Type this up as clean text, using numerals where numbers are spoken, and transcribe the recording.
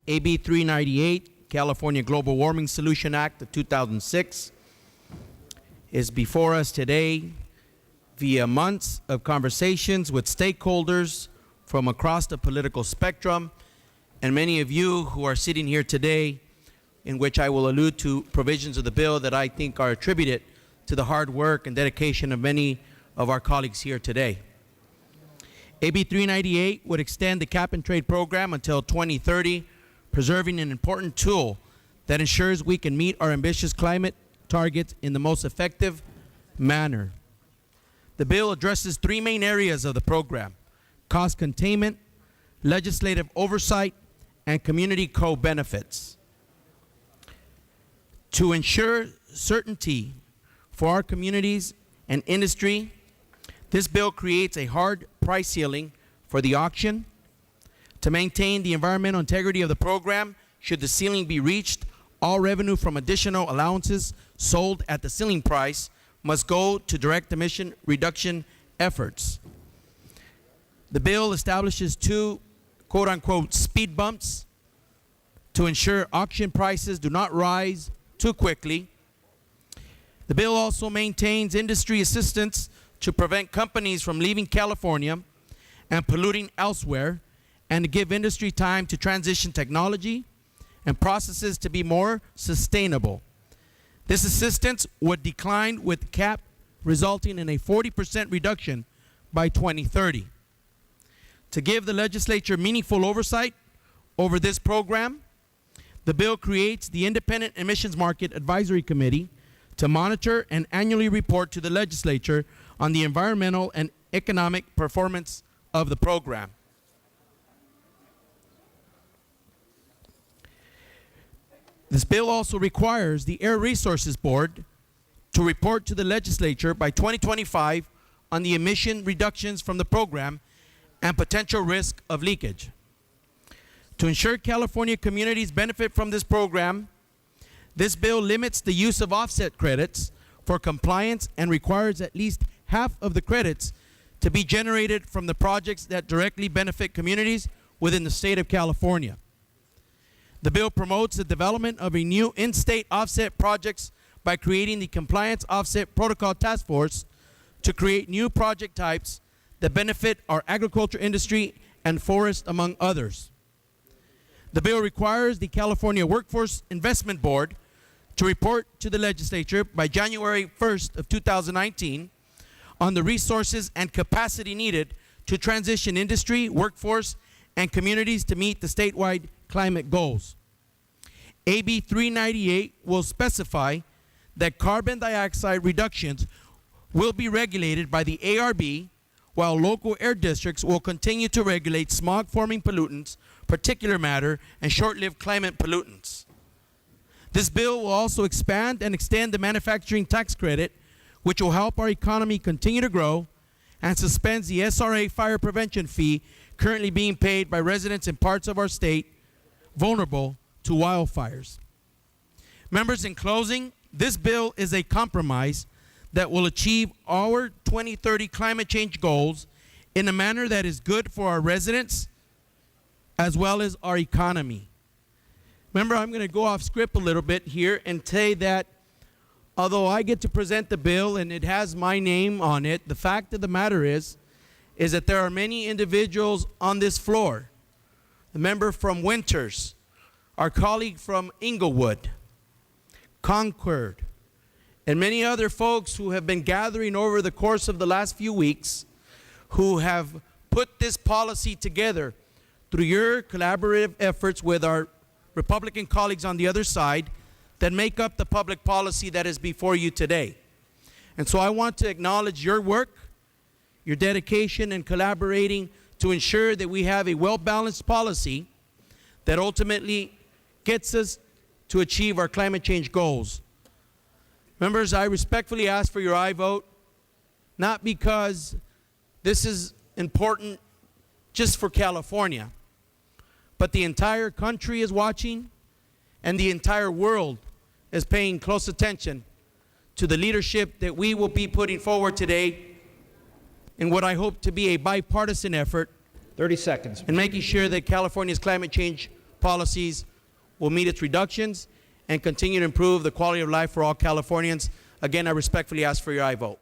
AB 398, California Global Warming Solution Act of 2006, is before us today via months of conversations with stakeholders from across the political spectrum, and many of you who are sitting here today, in which I will allude to provisions of the bill that I think are attributed to the hard work and dedication of many of our colleagues here today. AB 398 would extend the cap and trade program until 2030, preserving an important tool that ensures we can meet our ambitious climate targets in the most effective manner. The bill addresses three main areas of the program: cost containment, legislative oversight, and community co-benefits. To ensure certainty for our communities and industry, this bill creates a hard price ceiling for the auction. To maintain the environmental integrity of the program, should the ceiling be reached, all revenue from additional allowances sold at the ceiling price must go to direct emission reduction efforts. The bill establishes two quote-unquote speed bumps to ensure auction prices do not rise too quickly. The bill also maintains industry assistance to prevent companies from leaving California and polluting elsewhere, and to give industry time to transition technology and processes to be more sustainable. This assistance would decline with cap, resulting in a 40% reduction by 2030. To give the legislature meaningful oversight over this program, the bill creates the Independent Emissions Market Advisory Committee to monitor and annually report to the legislature on the environmental and economic performance of the program. This bill also requires the Air Resources Board to report to the legislature by 2025 on the emission reductions from the program and potential risk of leakage. To ensure California communities benefit from this program, this bill limits the use of offset credits for compliance and requires at least half of the credits to be generated from the projects that directly benefit communities within the state of California. The bill promotes the development of a new in-state offset projects by creating the Compliance Offset Protocol Task Force to create new project types that benefit our agriculture industry and forest, among others. The bill requires the California Workforce Investment Board to report to the legislature by January 1st of 2019 on the resources and capacity needed to transition industry, workforce, and communities to meet the statewide climate goals. AB 398 will specify that carbon dioxide reductions will be regulated by the ARB, while local air districts will continue to regulate smog-forming pollutants, particulate matter, and short-lived climate pollutants. This bill will also expand and extend the manufacturing tax credit, which will help our economy continue to grow, and suspends the SRA fire prevention fee currently being paid by residents in parts of our state vulnerable to wildfires. Members, in closing, this bill is a compromise that will achieve our 2030 climate change goals in a manner that is good for our residents as well as our economy. Remember, I'm going to go off script a little bit here and say that although I get to present the bill and it has my name on it, the fact of the matter is that there are many individuals on this floor. The member from Winters, our colleague from Inglewood, Concord, and many other folks who have been gathering over the course of the last few weeks, who have put this policy together through your collaborative efforts with our Republican colleagues on the other side that make up the public policy that is before you today. And so I want to acknowledge your work, your dedication in collaborating to ensure that we have a well-balanced policy that ultimately gets us to achieve our climate change goals. Members, I respectfully ask for your aye vote, not because this is important just for California, but the entire country is watching and the entire world is paying close attention to the leadership that we will be putting forward today in what I hope to be a bipartisan effort 30 seconds. in making sure that California's climate change policies will meet its reductions and continue to improve the quality of life for all Californians. Again, I respectfully ask for your aye vote.